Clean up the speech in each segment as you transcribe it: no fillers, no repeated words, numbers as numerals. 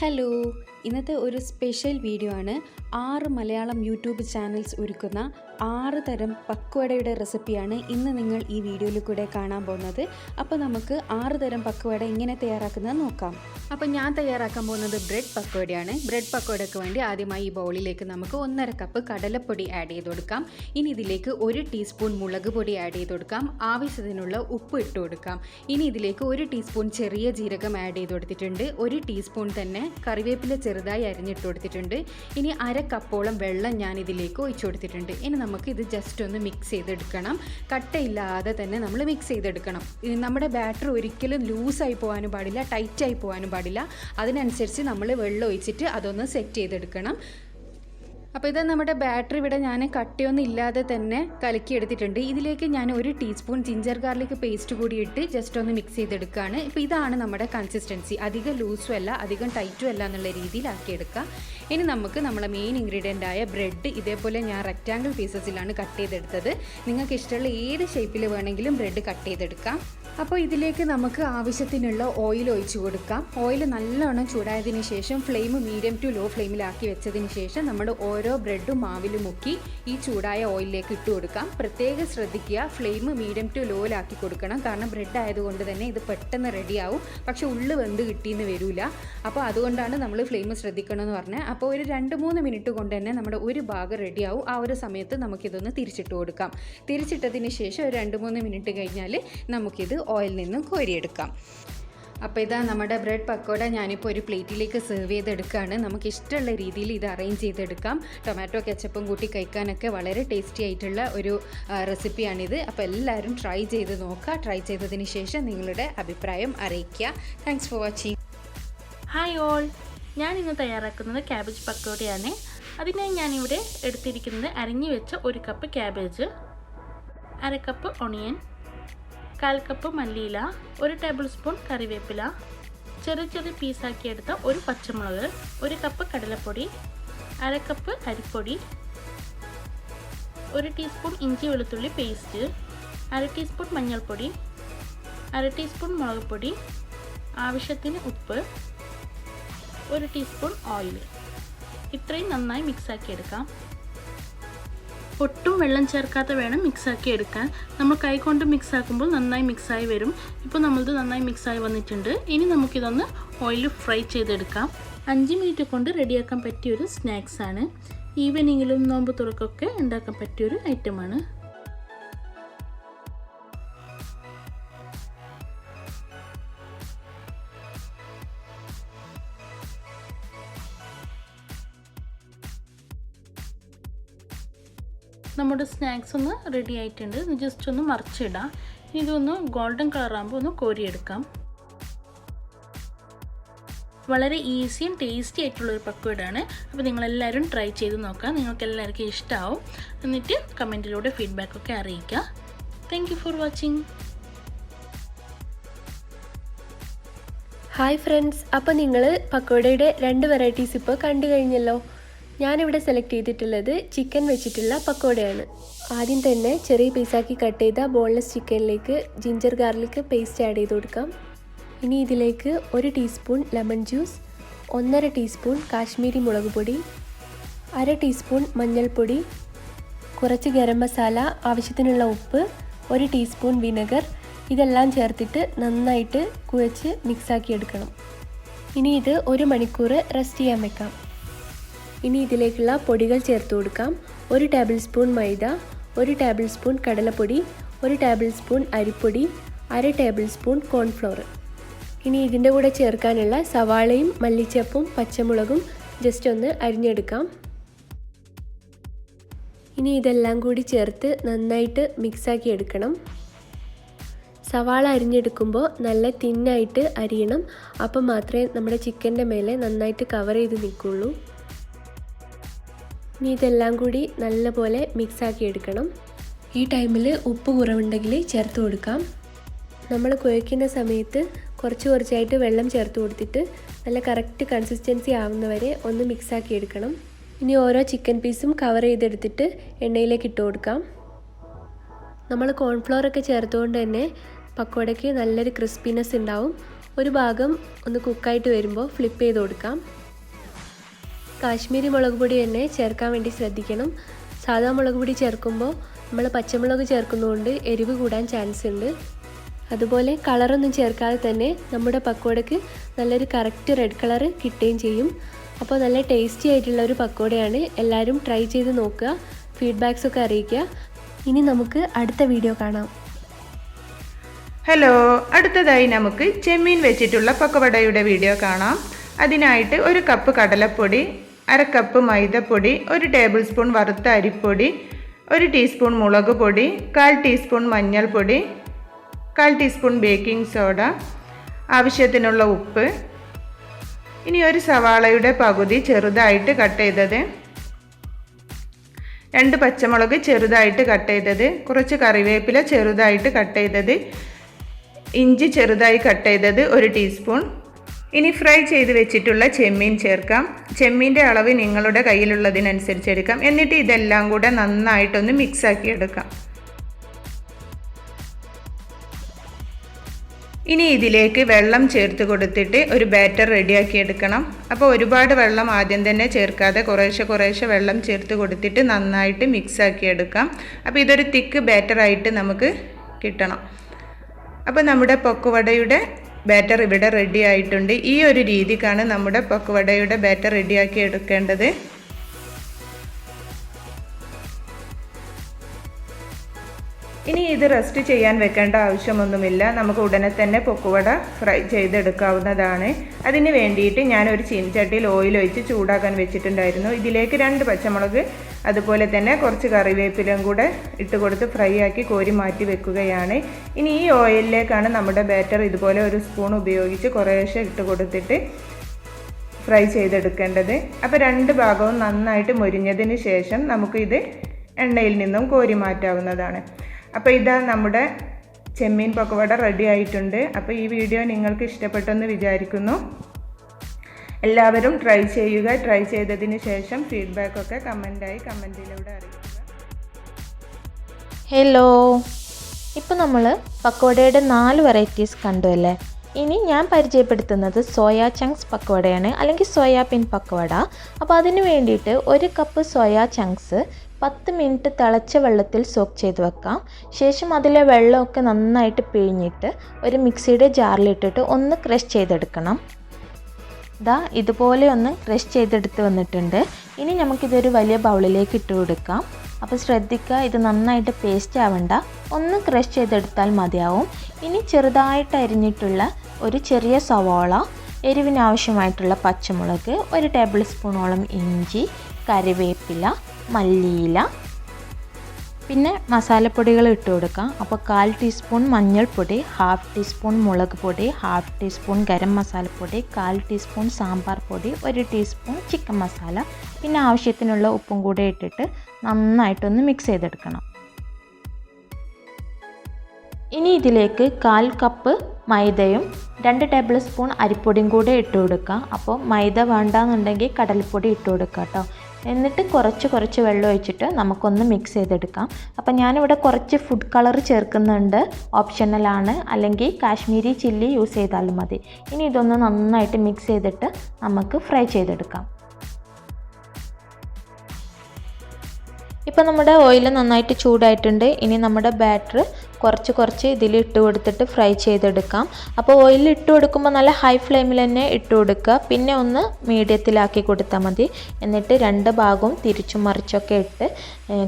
Hello, ഇന്നത്തെ ഒരു special video ആണ്. 6 മലയാളം യൂട്യൂബ് ചാനൽസ് ഒരുക്കുന്ന 6 തരം പക്വടയുടെ റെസിപ്പിയാണ് ഇന്ന് നിങ്ങൾ ഈ വീഡിയോയിൽ കൂടെ കാണാൻ പോകുന്നത്. അപ്പോൾ നമുക്ക് 6 തരം പക്വട എങ്ങനെ തയ്യാറാക്കുന്നത് നോക്കാം. അപ്പോൾ ഞാൻ തയ്യാറാക്കാൻ പോകുന്നത് ബ്രെഡ് പക്വടയാണ്. ബ്രെഡ് പക്വടയ്ക്ക് വേണ്ടി ആദ്യമായി ഈ ബൗളിലേക്ക് നമുക്ക് 1.5 കപ്പ് കടലപ്പൊടി ആഡ് ചെയ്ത് കൊടുക്കാം. ഇനി ഇതിലേക്ക് 1 ടീസ്പൂൺ മുളക് പൊടി ആഡ് ചെയ്ത് കൊടുക്കാം. ആവശ്യത്തിനുള്ള ഉപ്പ് ഇട്ട് കൊടുക്കാം. ഇനി ഇതിലേക്ക് 1 ടീസ്പൂൺ ചെറിയ ജീരകം ആഡ് ചെയ്ത് കൊടുത്തിട്ടുണ്ട്. 1 ടീസ്പൂൺ തന്നെ കറിവേപ്പില ചെറുതായി അരിഞ്ഞിട്ട് കൊടുത്തിട്ടുണ്ട്. ഇനി 1/2 കപ്പോളം വെള്ളം ഞാൻ ഇതിലേക്ക് ഒഴിച്ചു കൊടുത്തിട്ടുണ്ട്. ഇനി നമുക്ക് ഇത് ജസ്റ്റ് ഒന്ന് മിക്സ് ചെയ്തെടുക്കണം. കട്ടയില്ലാതെ തന്നെ നമ്മൾ മിക്സ് ചെയ്തെടുക്കണം. നമ്മുടെ ബാറ്റർ ഒരിക്കലും ലൂസായി പോകാനും പാടില്ല, ടൈറ്റായി പോകാനും പാടില്ല. അതിനനുസരിച്ച് നമ്മൾ വെള്ളം ഒഴിച്ചിട്ട് അതൊന്ന് സെറ്റ് ചെയ്തെടുക്കണം. അപ്പോൾ ഇത് നമ്മുടെ ബാറ്ററി ഇവിടെ ഞാൻ കട്ടയൊന്നും ഇല്ലാതെ തന്നെ കലക്കിയെടുത്തിട്ടുണ്ട്. ഇതിലേക്ക് ഞാൻ 1 ടീസ്പൂൺ ജിഞ്ചർ ഗാർലിക് പേസ്റ്റ് കൂടി ഇട്ട് ജസ്റ്റ് ഒന്ന് മിക്സ് ചെയ്തെടുക്കുകയാണ്. ഇപ്പോൾ ഇതാണ് നമ്മുടെ കൺസിസ്റ്റൻസി. അധികം ലൂസും അല്ല അധികം ടൈറ്റും അല്ല എന്നുള്ള രീതിയിലാക്കിയെടുക്കുക. ഇനി നമുക്ക് നമ്മളെ മെയിൻ ഇൻഗ്രീഡിയൻ്റ് ആയ ബ്രെഡ് ഇതേപോലെ ഞാൻ റെക്റ്റാങ്കിൾ പീസസിലാണ് കട്ട് ചെയ്തെടുത്തത്. നിങ്ങൾക്ക് ഇഷ്ടമുള്ള ഏത് ഷേപ്പിൽ വേണമെങ്കിലും ബ്രെഡ് കട്ട് ചെയ്തെടുക്കാം. അപ്പോൾ ഇതിലേക്ക് നമുക്ക് ആവശ്യത്തിനുള്ള ഓയിൽ ഒഴിച്ചു കൊടുക്കാം. ഓയിൽ നല്ലോണം ചൂടായതിന് ശേഷം ഫ്ലെയിം മീഡിയം ടു ലോ ഫ്ലെയിമിലാക്കി വെച്ചതിന് ശേഷം നമ്മൾ ഓരോ ബ്രെഡും മാവിൽ മുക്കി ഈ ചൂടായ ഓയിലിലേക്ക് ഇട്ട് കൊടുക്കാം. പ്രത്യേകം ശ്രദ്ധിക്കുക, ഫ്ലെയിം മീഡിയം ടു ലോയിലാക്കി കൊടുക്കണം. കാരണം ബ്രെഡ് ആയതുകൊണ്ട് തന്നെ ഇത് പെട്ടെന്ന് റെഡിയാവും, പക്ഷേ ഉള്ളു വെന്ത് കിട്ടിയെന്ന് വരില്ല. അപ്പോൾ അതുകൊണ്ടാണ് നമ്മൾ ഫ്ലെയിം ശ്രദ്ധിക്കണമെന്ന് പറഞ്ഞത്. അപ്പോൾ ഒരു 2-3 മിനിറ്റ് കൊണ്ട് തന്നെ നമ്മുടെ ഒരു ഭാഗം റെഡിയാവും. ആ ഒരു സമയത്ത് നമുക്കിതൊന്ന് തിരിച്ചിട്ട് കൊടുക്കാം. തിരിച്ചിട്ടതിന് ശേഷം ഒരു 2-3 മിനിറ്റ് കഴിഞ്ഞാൽ നമുക്കിത് ഓയിലിൽ നിന്നും കോരിയെടുക്കാം. അപ്പോൾ ഇതാ നമ്മുടെ ബ്രെഡ് പക്കോട ഞാനിപ്പോൾ ഒരു പ്ലേറ്റിലേക്ക് സെർവ് ചെയ്തെടുക്കുകയാണ്. നമുക്ക് ഇഷ്ടമുള്ള രീതിയിൽ ഇത് അറേഞ്ച് ചെയ്തെടുക്കാം. ടൊമാറ്റോ കെച്ചപ്പും കൂട്ടി കഴിക്കാനൊക്കെ വളരെ ടേസ്റ്റി ആയിട്ടുള്ള ഒരു റെസിപ്പിയാണിത്. അപ്പോൾ എല്ലാവരും ട്രൈ ചെയ്ത് നോക്കുക. ട്രൈ ചെയ്തതിന് ശേഷം നിങ്ങളുടെ അഭിപ്രായം അറിയിക്കുക. Thanks for watching. Hi all, ഞാൻ ഇന്ന് തയ്യാറാക്കുന്നത് ക്യാബേജ് പക്കോടയാണ്. അതിനായി ഞാനിവിടെ എടുത്തിരിക്കുന്നത് അരിഞ്ഞു വെച്ച 1 cup cabbage, 1/2 cup onion, 1/4 cup മല്ലിയില, 1 ടേബിൾ സ്പൂൺ കറിവേപ്പില, ചെറിയ ചെറിയ പീസാക്കിയെടുത്ത 1 പച്ചമുളക്, 1 കപ്പ് കടലപ്പൊടി, 1/2 കപ്പ് അരിപ്പൊടി, 1 ടീസ്പൂൺ ഇഞ്ചി വെളുത്തുള്ളി പേസ്റ്റ്, 1/2 ടീസ്പൂൺ മഞ്ഞൾപ്പൊടി, 1/2 ടീസ്പൂൺ മുളക് പൊടി, ആവശ്യത്തിന് ഉപ്പ്, 1 ടീസ്പൂൺ ഓയിൽ. ഇത്രയും നന്നായി മിക്സാക്കി എടുക്കാം. ഒട്ടും വെള്ളം ചേർക്കാതെ വേണം മിക്സാക്കി എടുക്കാൻ. നമ്മൾ കൈ കൊണ്ട് മിക്സാക്കുമ്പോൾ നന്നായി മിക്സായി വരും. ഇപ്പോൾ നമ്മളിത് നന്നായി മിക്സായി വന്നിട്ടുണ്ട്. ഇനി നമുക്കിതൊന്ന് ഓയിൽ ഫ്രൈ ചെയ്തെടുക്കാം. 5 മിനിറ്റ് കൊണ്ട് റെഡിയാക്കാൻ പറ്റിയൊരു സ്നാക്സാണ്. ഈവനിങ്ങിലും നോമ്പ് തുറക്കൊക്കെ ഉണ്ടാക്കാൻ പറ്റിയൊരു ഐറ്റമാണ്. നമ്മുടെ സ്നാക്സ് ഒന്ന് റെഡി ആയിട്ടുണ്ട്. ജസ്റ്റ് ഒന്ന് മറിച്ചിടാം. ഇതൊന്ന് ഗോൾഡൻ കളറാകുമ്പോൾ ഒന്ന് കോരിയെടുക്കാം. വളരെ ഈസിയും ടേസ്റ്റി ആയിട്ടുള്ളൊരു പക്വടയാണ്. അപ്പോൾ നിങ്ങളെല്ലാവരും ട്രൈ ചെയ്ത് നോക്കാം. നിങ്ങൾക്ക് എല്ലാവർക്കും ഇഷ്ടമാവും. എന്നിട്ട് കമൻറ്റിലൂടെ ഫീഡ്ബാക്കൊക്കെ അറിയിക്കുക. Thank you for watching. Hi friends, അപ്പോൾ നിങ്ങൾ പക്കോടയുടെ 2 വെറൈറ്റീസ് ഇപ്പോൾ കണ്ടു കഴിഞ്ഞല്ലോ. ഞാനിവിടെ സെലക്ട് ചെയ്തിട്ടുള്ളത് ചിക്കൻ വെച്ചിട്ടുള്ള പക്കോടയാണ്. ആദ്യം തന്നെ ചെറിയ പീസാക്കി കട്ട് ചെയ്ത ബോൺലെസ് ചിക്കനിലേക്ക് ജിഞ്ചർ ഗാർലിക് പേസ്റ്റ് ആഡ് ചെയ്ത് കൊടുക്കാം. ഇനി ഇതിലേക്ക് 1 teaspoon lemon juice, 1.5 teaspoon Kashmiri മുളക് പൊടി, 1/2 ടീസ്പൂൺ മഞ്ഞൾപ്പൊടി, കുറച്ച് ഗരം മസാല, ആവശ്യത്തിനുള്ള ഉപ്പ്, 1 ടീസ്പൂൺ വിനെഗർ, ഇതെല്ലാം ചേർത്തിട്ട് നന്നായിട്ട് കുഴച്ച് മിക്സാക്കി എടുക്കണം. ഇനി ഇത് 1 മണിക്കൂർ റെസ്റ്റ് ചെയ്യാൻ വെക്കാം. ഇനി ഇതിലേക്കുള്ള പൊടികൾ ചേർത്ത് കൊടുക്കാം. 1 ടേബിൾ സ്പൂൺ മൈദ, 1 ടേബിൾ സ്പൂൺ കടലപ്പൊടി, 1 ടേബിൾ സ്പൂൺ അരിപ്പൊടി, 1/2 ടേബിൾ സ്പൂൺ കോൺഫ്ലവർ. ഇനി ഇതിൻ്റെ കൂടെ ചേർക്കാനുള്ള സവാളയും മല്ലിച്ചപ്പും പച്ചമുളകും ജസ്റ്റ് ഒന്ന് അരിഞ്ഞെടുക്കാം. ഇനി ഇതെല്ലാം കൂടി ചേർത്ത് നന്നായിട്ട് മിക്സാക്കി എടുക്കണം. സവാള അരിഞ്ഞെടുക്കുമ്പോൾ നല്ല തിന്നായിട്ട് അരിയണം. അപ്പം മാത്രമേ നമ്മുടെ ചിക്കൻ്റെ മേലെ നന്നായിട്ട് കവർ ചെയ്ത് നിൽക്കുള്ളൂ. ഇനി ഇതെല്ലാം കൂടി നല്ലപോലെ മിക്സാക്കി എടുക്കണം. ഈ ടൈമിൽ ഉപ്പ് കുറവുണ്ടെങ്കിൽ ചേർത്ത് കൊടുക്കാം. നമ്മൾ കുഴയ്ക്കുന്ന സമയത്ത് കുറച്ചായിട്ട് വെള്ളം ചേർത്ത് കൊടുത്തിട്ട് നല്ല കറക്റ്റ് കൺസിസ്റ്റൻസി ആവുന്നവരെ ഒന്ന് മിക്സാക്കി എടുക്കണം. ഇനി ഓരോ ചിക്കൻ പീസും കവർ ചെയ്തെടുത്തിട്ട് എണ്ണയിലേക്ക് ഇട്ട് കൊടുക്കാം. നമ്മൾ കോൺഫ്ലവർ ഒക്കെ ചേർത്തുകൊണ്ട് തന്നെ പക്കോടയ്ക്ക് നല്ലൊരു ക്രിസ്പിനെസ് ഉണ്ടാവും. ഒരു ഭാഗം ഒന്ന് കുക്കായിട്ട് വരുമ്പോൾ ഫ്ലിപ്പ് ചെയ്ത് കൊടുക്കാം. കാശ്മീരി മുളക് പൊടി തന്നെ ചേർക്കാൻ വേണ്ടി ശ്രദ്ധിക്കണം. സാധാ മുളക് പൊടി ചേർക്കുമ്പോൾ നമ്മൾ പച്ചമുളക് ചേർക്കുന്നതുകൊണ്ട് എരിവ് കൂടാൻ ചാൻസ് ഉണ്ട്. അതുപോലെ കളറൊന്നും ചേർക്കാതെ തന്നെ നമ്മുടെ പക്കോടയ്ക്ക് നല്ലൊരു കറക്റ്റ് റെഡ് കളർ കിട്ടുകയും ചെയ്യും. അപ്പോൾ നല്ല ടേസ്റ്റി ആയിട്ടുള്ള ഒരു പക്കോടയാണ്. എല്ലാവരും ട്രൈ ചെയ്ത് നോക്കുക, ഫീഡ്ബാക്സൊക്കെ അറിയിക്കുക. ഇനി നമുക്ക് അടുത്ത വീഡിയോ കാണാം. ഹലോ, അടുത്തതായി നമുക്ക് ചെമ്മീൻ വെച്ചിട്ടുള്ള പക്കവടയുടെ വീഡിയോ കാണാം. അതിനായിട്ട് 1 കപ്പ് കടലപ്പൊടി, 1/2 കപ്പ് മൈദപ്പൊടി, 1 ടേബിൾ സ്പൂൺ വറുത്ത അരിപ്പൊടി, 1 ടീസ്പൂൺ മുളക് പൊടി, 1/4 ടീസ്പൂൺ മഞ്ഞൾപ്പൊടി, 1/4 ടീസ്പൂൺ ബേക്കിംഗ് സോഡ, ആവശ്യത്തിനുള്ള ഉപ്പ്. ഇനി 1 സവാളയുടെ പകുതി ചെറുതായിട്ട് കട്ട് ചെയ്തത്, 2 പച്ചമുളക് ചെറുതായിട്ട് കട്ട് ചെയ്തത്, കുറച്ച് കറിവേപ്പില ചെറുതായിട്ട് കട്ട് ചെയ്തത്, ഇഞ്ചി ചെറുതായി കട്ട് ചെയ്തത് 1 ടീസ്പൂൺ. ഇനി ഫ്രൈ ചെയ്ത് വെച്ചിട്ടുള്ള ചെമ്മീൻ ചേർക്കാം. ചെമ്മീൻ്റെ അളവ് നിങ്ങളുടെ കയ്യിലുള്ളതിനനുസരിച്ച് എടുക്കാം. എന്നിട്ട് ഇതെല്ലാം കൂടെ നന്നായിട്ടൊന്ന് മിക്സാക്കി എടുക്കാം. ഇനി ഇതിലേക്ക് വെള്ളം ചേർത്ത് കൊടുത്തിട്ട് ഒരു ബാറ്റർ റെഡിയാക്കി എടുക്കണം. അപ്പോൾ ഒരുപാട് വെള്ളം ആദ്യം തന്നെ ചേർക്കാതെ കുറേശ്ശെ വെള്ളം ചേർത്ത് കൊടുത്തിട്ട് നന്നായിട്ട് മിക്സാക്കി എടുക്കാം. അപ്പോൾ ഇതൊരു തിക്ക് ബാറ്ററായിട്ട് നമുക്ക് കിട്ടണം. അപ്പോൾ നമ്മുടെ പക്കുവടയുടെ ബാറ്റർ ഇവിടെ റെഡി ആയിട്ടുണ്ട്. ഈ ഒരു രീതിക്കാണ് നമ്മുടെ പക്കുവടയുടെ ബാറ്റർ റെഡിയാക്കി എടുക്കേണ്ടത്. ഇനി ഇത് റെസ്റ്റ് ചെയ്യാൻ വെക്കേണ്ട ആവശ്യമൊന്നുമില്ല. നമുക്ക് ഉടനെ തന്നെ പക്കുവട ഫ്രൈ ചെയ്തെടുക്കാവുന്നതാണ്. അതിന് വേണ്ടിയിട്ട് ഞാനൊരു ചീനച്ചട്ടിയിൽ ഓയിൽ ഒഴിച്ച് ചൂടാക്കാൻ വെച്ചിട്ടുണ്ടായിരുന്നു. ഇതിലേക്ക് 2 പച്ചമുളക് അതുപോലെ തന്നെ കുറച്ച് കറിവേപ്പിലയും കൂടെ ഇട്ട് കൊടുത്ത് ഫ്രൈ ആക്കി കോരി മാറ്റി വെക്കുകയാണ്. ഇനി ഈ ഓയിലിലേക്കാണ് നമ്മുടെ ബാറ്റർ ഇതുപോലെ 1 സ്പൂൺ ഉപയോഗിച്ച് കുറേശ്ശെ ഇട്ട് കൊടുത്തിട്ട് ഫ്രൈ ചെയ്തെടുക്കേണ്ടത്. അപ്പോൾ 2 ഭാഗവും നന്നായിട്ട് മൊരിഞ്ഞതിന് ശേഷം നമുക്കിത് എണ്ണയിൽ നിന്നും കോരി മാറ്റാവുന്നതാണ്. അപ്പോൾ ഇതാ നമ്മുടെ ചെമ്മീൻ പക്കവട റെഡി ആയിട്ടുണ്ട്. അപ്പോൾ ഈ വീഡിയോ നിങ്ങൾക്ക് ഇഷ്ടപ്പെട്ടെന്ന് വിചാരിക്കുന്നു. എല്ലാവരും ട്രൈ ചെയ്യുക. ട്രൈ ചെയ്തതിന് ശേഷം ഫീഡ്ബാക്കൊക്കെ കമൻറ്റിലൂടെ അറിയിക്കുക. ഹലോ, ഇപ്പോൾ നമ്മൾ പക്കോടയുടെ 4 വെറൈറ്റീസ് കണ്ടു അല്ലേ? ഇനി ഞാൻ പരിചയപ്പെടുത്തുന്നത് സോയാ ചങ്ക്സ് പക്കോടയാണ്, അല്ലെങ്കിൽ സോയാബീൻ പക്കോട. അപ്പോൾ അതിന് വേണ്ടിയിട്ട് 1 കപ്പ് സോയാ ചങ്ക്സ് 10 മിനിറ്റ് തിളച്ച വെള്ളത്തിൽ സോക്ക് ചെയ്ത് വെക്കാം. ശേഷം അതിലെ വെള്ളമൊക്കെ നന്നായിട്ട് പിഴിഞ്ഞിട്ട് ഒരു മിക്സിയുടെ ജാറിലിട്ടിട്ട് ഒന്ന് ക്രഷ് ചെയ്തെടുക്കണം. ഇതുപോലെ ഒന്ന് ക്രഷ് ചെയ്തെടുത്ത് വന്നിട്ടുണ്ട്. ഇനി നമുക്കിതൊരു വലിയ ബൗളിലേക്ക് ഇട്ട് കൊടുക്കാം. അപ്പോൾ ശ്രദ്ധിക്കുക, ഇത് നന്നായിട്ട് പേസ്റ്റ് ആവണ്ട, ഒന്ന് ക്രഷ് ചെയ്തെടുത്താൽ മതിയാവും. ഇനി ചെറുതായിട്ട് അരിഞ്ഞിട്ടുള്ള ഒരു ചെറിയ സവാള, എരിവിനാവശ്യമായിട്ടുള്ള പച്ചമുളക്, 1 ടേബിൾ സ്പൂണോളം ഇഞ്ചി, കറിവേപ്പില, മല്ലിയില, പിന്നെ മസാലപ്പൊടികൾ ഇട്ട് കൊടുക്കാം. അപ്പോൾ 1/4 ടീസ്പൂൺ മഞ്ഞൾപ്പൊടി, 1/2 ടീസ്പൂൺ മുളക് പൊടി, 1/2 ടീസ്പൂൺ ഗരം മസാലപ്പൊടി, 1/4 ടീസ്പൂൺ സാമ്പാർ പൊടി, 1 ടീസ്പൂൺ ചിക്കൻ മസാല, പിന്നെ ആവശ്യത്തിനുള്ള ഉപ്പും കൂടെ ഇട്ടിട്ട് നന്നായിട്ടൊന്ന് മിക്സ് ചെയ്തെടുക്കണം. ഇനി ഇതിലേക്ക് 1/4 കപ്പ് മൈദയും 2 ടേബിൾ സ്പൂൺ അരിപ്പൊടിയും കൂടെ ഇട്ട് കൊടുക്കുക. അപ്പോൾ മൈദ വേണ്ടാന്നുണ്ടെങ്കിൽ കടലപ്പൊടി ഇട്ട് കൊടുക്കുക കേട്ടോ. എന്നിട്ട് കുറച്ച് വെള്ളം ഒഴിച്ചിട്ട് നമുക്കൊന്ന് മിക്സ് ചെയ്തെടുക്കാം. അപ്പം ഞാനിവിടെ കുറച്ച് ഫുഡ് കളർ ചേർക്കുന്നുണ്ട്, ഓപ്ഷണലാണ്, അല്ലെങ്കിൽ കാശ്മീരി ചില്ലി യൂസ് ചെയ്താലും മതി. ഇനി ഇതൊന്ന് നന്നായിട്ട് മിക്സ് ചെയ്തിട്ട് നമുക്ക് ഫ്രൈ ചെയ്തെടുക്കാം. ഇപ്പോൾ നമ്മുടെ ഓയിൽ നന്നായിട്ട് ചൂടായിട്ടുണ്ട്. ഇനി നമ്മുടെ ബാറ്റർ കുറച്ച് ഇതിൽ ഇട്ട് കൊടുത്തിട്ട് ഫ്രൈ ചെയ്തെടുക്കാം. അപ്പോൾ ഓയിൽ ഇട്ട് കൊടുക്കുമ്പോൾ നല്ല ഹൈ ഫ്ലെയിമിൽ തന്നെ ഇട്ട് കൊടുക്കുക. പിന്നെ ഒന്ന് മീഡിയത്തിലാക്കി കൊടുത്താൽ മതി. എന്നിട്ട് 2 ഭാഗവും തിരിച്ചും മറിച്ചൊക്കെ ഇട്ട്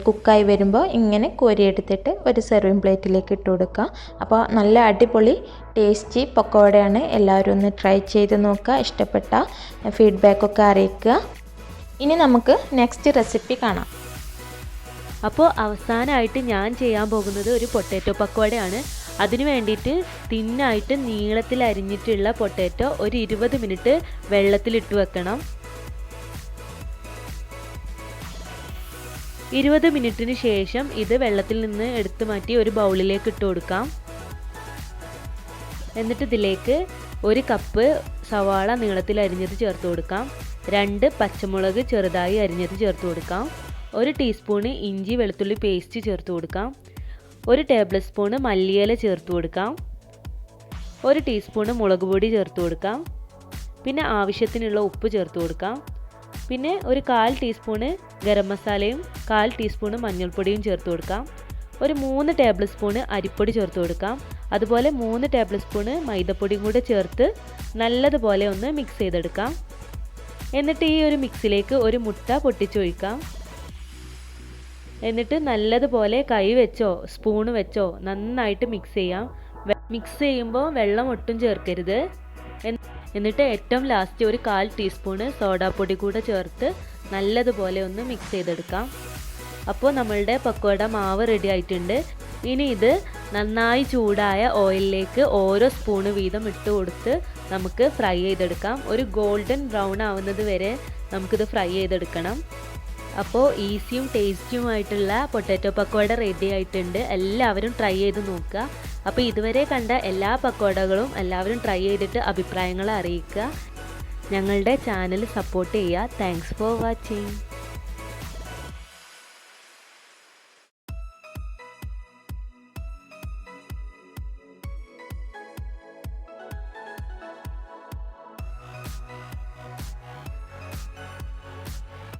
കുക്കായി വരുമ്പോൾ ഇങ്ങനെ കോരിയെടുത്തിട്ട് ഒരു സെർവിങ് പ്ലേറ്റിലേക്ക് ഇട്ട് കൊടുക്കുക. അപ്പോൾ നല്ല അടിപൊളി ടേസ്റ്റി പക്കോടയാണ്. എല്ലാവരും ഒന്ന് ട്രൈ ചെയ്ത് നോക്കുക. ഇഷ്ടപ്പെട്ട ഫീഡ്ബാക്കൊക്കെ അറിയിക്കുക. ഇനി നമുക്ക് നെക്സ്റ്റ് റെസിപ്പി കാണാം. അപ്പോൾ അവസാനമായിട്ട് ഞാൻ ചെയ്യാൻ പോകുന്നത് ഒരു പൊട്ടാറ്റോ പക്കോടയാണ്. അതിന് വേണ്ടിയിട്ട് തിന്നായിട്ട് നീളത്തിൽ അരിഞ്ഞിട്ടുള്ള പൊട്ടാറ്റോ ഒരു 20 മിനിറ്റ് വെള്ളത്തിലിട്ട് വെക്കണം. 20 മിനിറ്റിന് ശേഷം ഇത് വെള്ളത്തിൽ നിന്ന് എടുത്തു മാറ്റി ഒരു ബൗളിലേക്ക് ഇട്ട് കൊടുക്കാം. എന്നിട്ട് ഇതിലേക്ക് 1 കപ്പ് സവാള നീളത്തിൽ അരിഞ്ഞത് ചേർത്ത് കൊടുക്കാം. 2 പച്ചമുളക് ചെറുതായി അരിഞ്ഞത് ചേർത്ത് കൊടുക്കാം. 1 ടീസ്പൂണ് ഇഞ്ചി വെളുത്തുള്ളി പേസ്റ്റ് ചേർത്ത് കൊടുക്കാം. 1 ടേബിൾ സ്പൂണ് മല്ലിയില ചേർത്ത് കൊടുക്കാം. 1 ടീസ്പൂണ് മുളക് പൊടി ചേർത്ത് കൊടുക്കാം. പിന്നെ ആവശ്യത്തിനുള്ള ഉപ്പ് ചേർത്ത് കൊടുക്കാം. പിന്നെ ഒരു 1/4 ടീസ്പൂണ് ഗരം മസാലയും 1/4 ടീസ്പൂണ് മഞ്ഞൾപ്പൊടിയും ചേർത്ത് കൊടുക്കാം. ഒരു 3 ടേബിൾ സ്പൂണ് അരിപ്പൊടി ചേർത്ത് കൊടുക്കാം. അതുപോലെ 3 ടേബിൾ സ്പൂണ് മൈദപ്പൊടിയും കൂടെ ചേർത്ത് നല്ലതുപോലെ ഒന്ന് മിക്സ് ചെയ്തെടുക്കാം. എന്നിട്ട് ഈ ഒരു മിക്സിലേക്ക് ഒരു മുട്ട പൊട്ടിച്ചൊഴിക്കാം. എന്നിട്ട് നല്ലതുപോലെ കൈ വെച്ചോ സ്പൂൺ വെച്ചോ നന്നായിട്ട് മിക്സ് ചെയ്യാം. മിക്സ് ചെയ്യുമ്പോൾ വെള്ളം ഒട്ടും ചേർക്കരുത്. എന്നിട്ട് ഏറ്റവും ലാസ്റ്റ് ഒരു 1/4 ടീസ്പൂണ് സോഡാപ്പൊടി കൂടെ ചേർത്ത് നല്ലതുപോലെ ഒന്ന് മിക്സ് ചെയ്തെടുക്കാം. അപ്പോൾ നമ്മളുടെ പക്കോട മാവ് റെഡി ആയിട്ടുണ്ട്. ഇനി ഇത് നന്നായി ചൂടായ ഓയിലിലേക്ക് ഓരോ സ്പൂണ് വീതം ഇട്ട് കൊടുത്ത് നമുക്ക് ഫ്രൈ ചെയ്തെടുക്കാം. ഒരു ഗോൾഡൻ ബ്രൗൺ ആവുന്നത് വരെ നമുക്കിത് ഫ്രൈ ചെയ്തെടുക്കണം. അപ്പോൾ ഈസിയും ടേസ്റ്റിയുമായിട്ടുള്ള പൊട്ടാറ്റോ പക്കോട റെഡി ആയിട്ടുണ്ട്. എല്ലാവരും ട്രൈ ചെയ്ത് നോക്കുക. അപ്പോൾ ഇതുവരെ കണ്ട എല്ലാ പക്കോടകളും എല്ലാവരും ട്രൈ ചെയ്തിട്ട് അഭിപ്രായങ്ങൾ അറിയിക്കുക. ഞങ്ങളുടെ ചാനൽ സപ്പോർട്ട് ചെയ്യുക. Thanks for watching.